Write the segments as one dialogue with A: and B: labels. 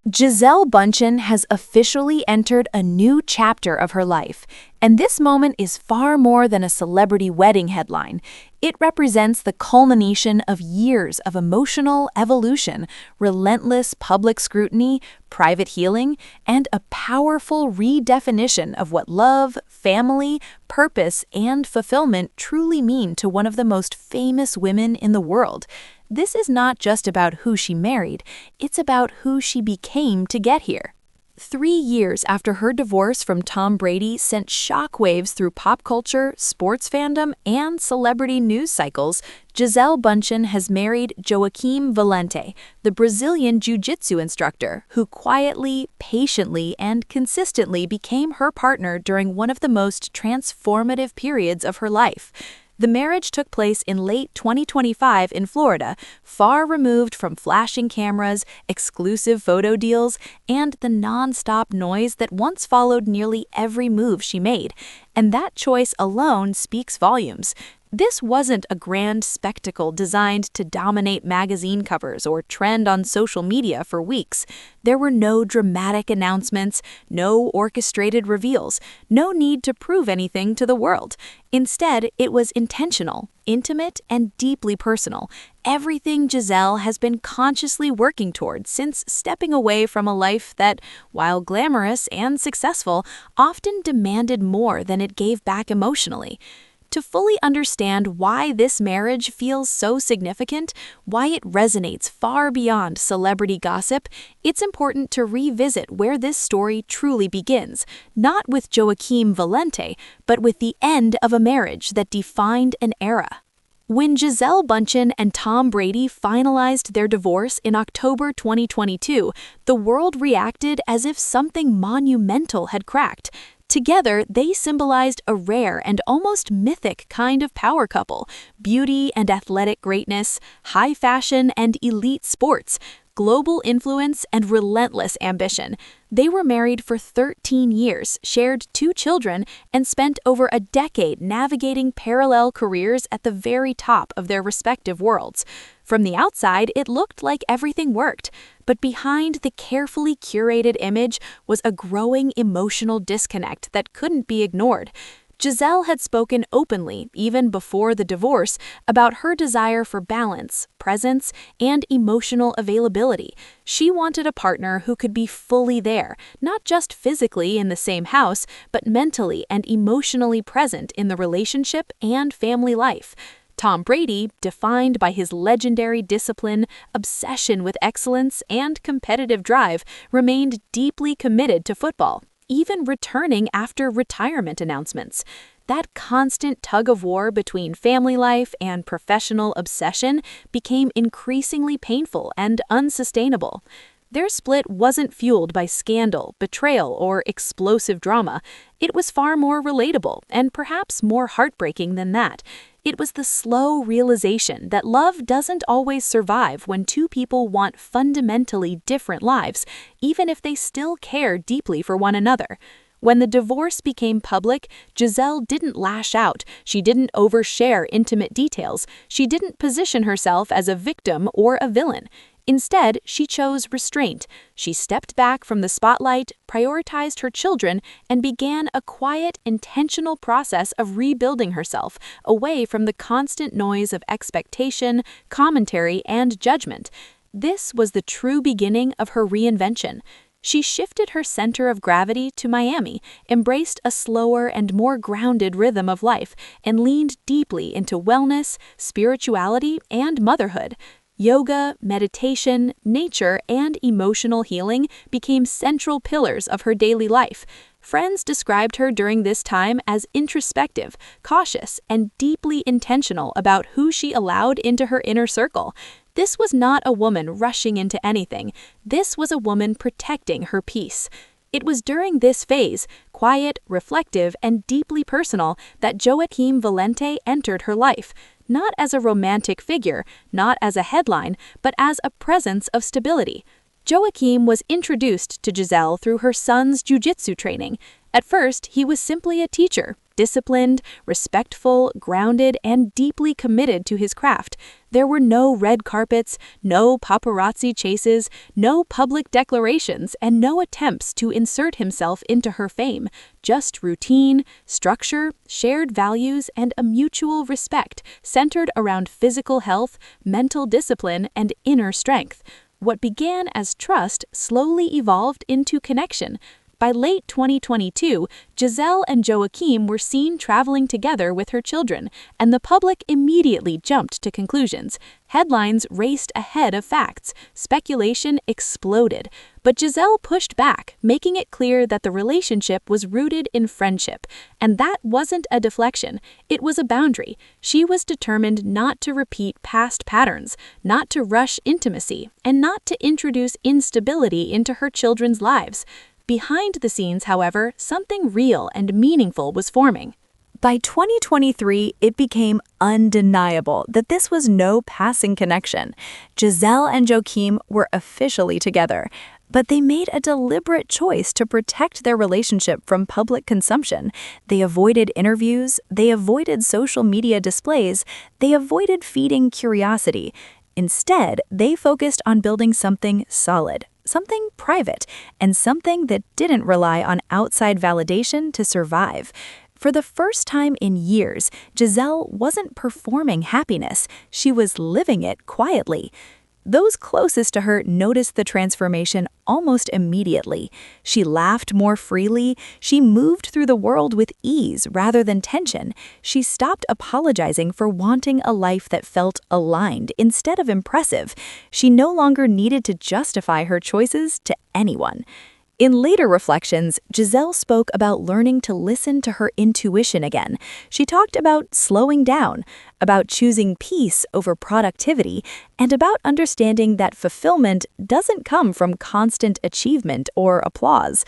A: Gisele Bündchen has officially entered a new chapter of her life, and this moment is far more than a celebrity wedding headline. It represents the culmination of years of emotional evolution, relentless public scrutiny, private healing, and a powerful redefinition of what love, family, purpose, and fulfillment truly mean to one of the most famous women in the world. This is not just about who she married, it's about who she became to get here. 3 years after her divorce from Tom Brady sent shockwaves through pop culture, sports fandom, and celebrity news cycles, Gisele Bündchen has married Joaquim Valente, the Brazilian jiu-jitsu instructor who quietly, patiently, and consistently became her partner during one of the most transformative periods of her life. The marriage took place in late 2025 in Florida, far removed from flashing cameras, exclusive photo deals, and the non-stop noise that once followed nearly every move she made. And that choice alone speaks volumes. This wasn't a grand spectacle designed to dominate magazine covers or trend on social media for weeks. There were no dramatic announcements, no orchestrated reveals, no need to prove anything to the world. Instead, it was intentional, intimate, and deeply personal. Everything Gisele has been consciously working toward since stepping away from a life that, while glamorous and successful, often demanded more than it gave back emotionally. To fully understand why this marriage feels so significant, why it resonates far beyond celebrity gossip, it's important to revisit where this story truly begins, not with Joaquim Valente, but with the end of a marriage that defined an era. When Gisele Bündchen and Tom Brady finalized their divorce in October 2022, the world reacted as if something monumental had cracked. Together, they symbolized a rare and almost mythic kind of power couple: beauty and athletic greatness, high fashion and elite sports, global influence and relentless ambition. They were married for 13 years, shared 2 children, and spent over a decade navigating parallel careers at the very top of their respective worlds. From the outside, it looked like everything worked, but behind the carefully curated image was a growing emotional disconnect that couldn't be ignored. Gisele had spoken openly, even before the divorce, about her desire for balance, presence, and emotional availability. She wanted a partner who could be fully there, not just physically in the same house, but mentally and emotionally present in the relationship and family life. Tom Brady, defined by his legendary discipline, obsession with excellence, and competitive drive, remained deeply committed to football, even returning after retirement announcements. That constant tug-of-war between family life and professional obsession became increasingly painful and unsustainable. Their split wasn't fueled by scandal, betrayal, or explosive drama. It was far more relatable and perhaps more heartbreaking than that. It was the slow realization that love doesn't always survive when 2 people want fundamentally different lives, even if they still care deeply for one another. When the divorce became public, Gisele didn't lash out, she didn't overshare intimate details, she didn't position herself as a victim or a villain. Instead, she chose restraint. She stepped back from the spotlight, prioritized her children, and began a quiet, intentional process of rebuilding herself, away from the constant noise of expectation, commentary, and judgment. This was the true beginning of her reinvention. She shifted her center of gravity to Miami, embraced a slower and more grounded rhythm of life, and leaned deeply into wellness, spirituality, and motherhood. Yoga, meditation, nature, and emotional healing became central pillars of her daily life. Friends described her during this time as introspective, cautious, and deeply intentional about who she allowed into her inner circle. This was not a woman rushing into anything. This was a woman protecting her peace. It was during this phase, quiet, reflective, and deeply personal, that Joaquim Valente entered her life. Not as a romantic figure, not as a headline, but as a presence of stability. Joaquim was introduced to Gisele through her son's jiu-jitsu training. At first, he was simply a teacher, disciplined, respectful, grounded, and deeply committed to his craft. There were no red carpets, no paparazzi chases, no public declarations, and no attempts to insert himself into her fame. Just routine, structure, shared values, and a mutual respect centered around physical health, mental discipline, and inner strength. What began as trust slowly evolved into connection. By late 2022, Gisele and Joaquim were seen traveling together with her children, and the public immediately jumped to conclusions. Headlines raced ahead of facts. Speculation exploded. But Gisele pushed back, making it clear that the relationship was rooted in friendship. And that wasn't a deflection. It was a boundary. She was determined not to repeat past patterns, not to rush intimacy, and not to introduce instability into her children's lives. Behind the scenes, however, something real and meaningful was forming. By 2023, it became undeniable that this was no passing connection. Gisele and Joaquim were officially together, but they made a deliberate choice to protect their relationship from public consumption. They avoided interviews, they avoided social media displays, they avoided feeding curiosity. Instead, they focused on building something solid, something private, and something that didn't rely on outside validation to survive. For the first time in years, Gisele wasn't performing happiness, she was living it quietly. Those closest to her noticed the transformation almost immediately. She laughed more freely, she moved through the world with ease rather than tension. She stopped apologizing for wanting a life that felt aligned instead of impressive. She no longer needed to justify her choices to anyone. In later reflections, Gisele spoke about learning to listen to her intuition again. She talked about slowing down, about choosing peace over productivity, and about understanding that fulfillment doesn't come from constant achievement or applause.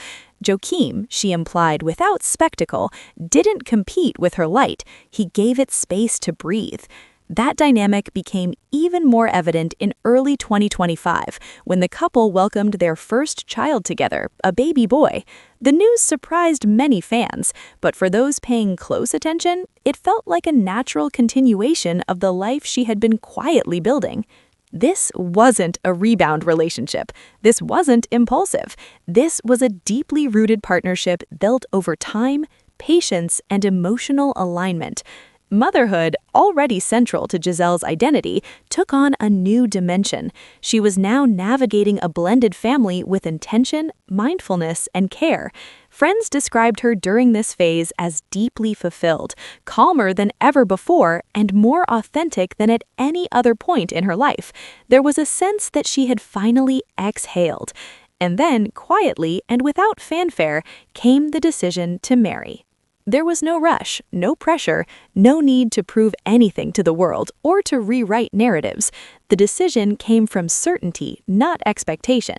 A: Joaquim, she implied without spectacle, didn't compete with her light. He gave it space to breathe. That dynamic became even more evident in early 2025, when the couple welcomed their first child together, a baby boy. The news surprised many fans, but for those paying close attention, it felt like a natural continuation of the life she had been quietly building. This wasn't a rebound relationship. This wasn't impulsive. This was a deeply rooted partnership built over time, patience, and emotional alignment. Motherhood, already central to Gisele's identity, took on a new dimension. She was now navigating a blended family with intention, mindfulness, and care. Friends described her during this phase as deeply fulfilled, calmer than ever before, and more authentic than at any other point in her life. There was a sense that she had finally exhaled. And then, quietly and without fanfare, came the decision to marry. There was no rush, no pressure, no need to prove anything to the world or to rewrite narratives. The decision came from certainty, not expectation.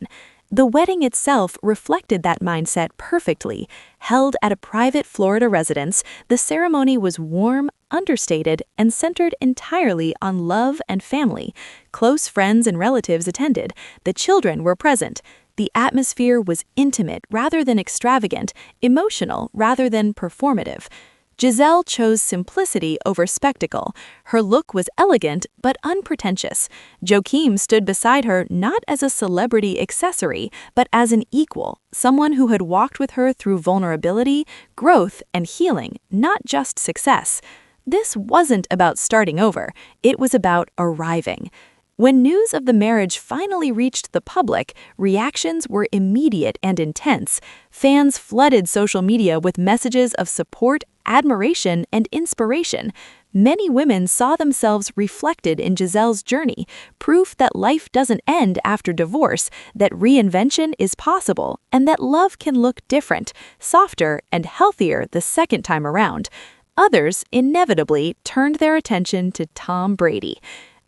A: The wedding itself reflected that mindset perfectly. Held at a private Florida residence, the ceremony was warm, understated, and centered entirely on love and family. Close friends and relatives attended. The children were present. The atmosphere was intimate rather than extravagant, emotional rather than performative. Gisele chose simplicity over spectacle. Her look was elegant but unpretentious. Joaquim stood beside her not as a celebrity accessory, but as an equal, someone who had walked with her through vulnerability, growth, and healing, not just success. This wasn't about starting over. It was about arriving. When news of the marriage finally reached the public, reactions were immediate and intense. Fans flooded social media with messages of support, admiration, and inspiration. Many women saw themselves reflected in Gisele's journey, proof that life doesn't end after divorce, that reinvention is possible, and that love can look different, softer, and healthier the second time around. Others, inevitably, turned their attention to Tom Brady.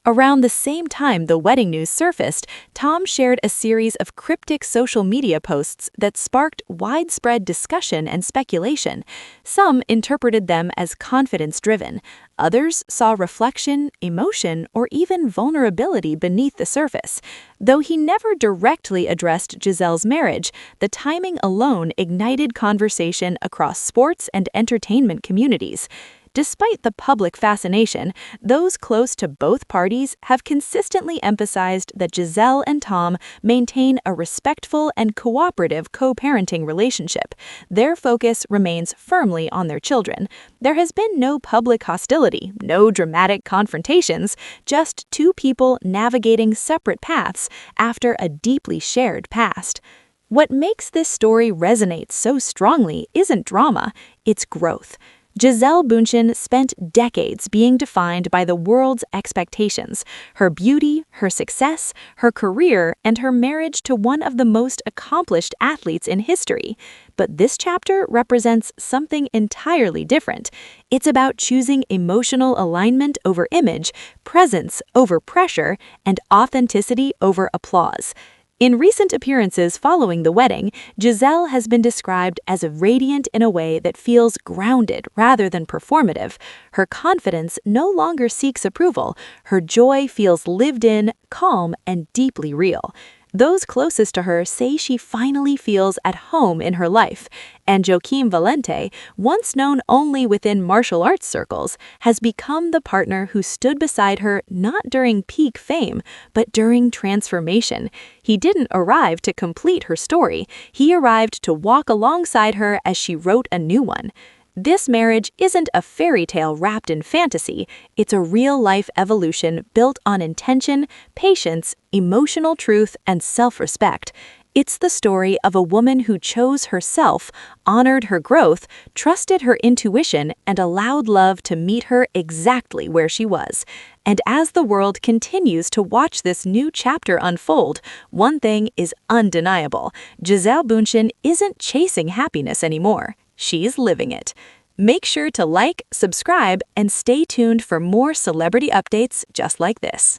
A: Around the same time the wedding news surfaced, Tom shared a series of cryptic social media posts that sparked widespread discussion and speculation. Some interpreted them as confidence-driven. Others saw reflection, emotion, or even vulnerability beneath the surface. Though he never directly addressed Gisele's marriage, the timing alone ignited conversation across sports and entertainment communities. Despite the public fascination, those close to both parties have consistently emphasized that Gisele and Tom maintain a respectful and cooperative co-parenting relationship. Their focus remains firmly on their children. There has been no public hostility, no dramatic confrontations, just two people navigating separate paths after a deeply shared past. What makes this story resonate so strongly isn't drama, it's growth. Gisele Bündchen spent decades being defined by the world's expectations, her beauty, her success, her career, and her marriage to one of the most accomplished athletes in history. But this chapter represents something entirely different. It's about choosing emotional alignment over image, presence over pressure, and authenticity over applause. In recent appearances following the wedding, Gisele has been described as radiant in a way that feels grounded rather than performative. Her confidence no longer seeks approval. Her joy feels lived in, calm, and deeply real. Those closest to her say she finally feels at home in her life, and Joaquim Valente, once known only within martial arts circles, has become the partner who stood beside her not during peak fame, but during transformation. He didn't arrive to complete her story, he arrived to walk alongside her as she wrote a new one. This marriage isn't a fairy tale wrapped in fantasy, it's a real-life evolution built on intention, patience, emotional truth, and self-respect. It's the story of a woman who chose herself, honored her growth, trusted her intuition, and allowed love to meet her exactly where she was. And as the world continues to watch this new chapter unfold, one thing is undeniable. Gisele Bündchen isn't chasing happiness anymore. She's living it. Make sure to like, subscribe, and stay tuned for more celebrity updates just like this.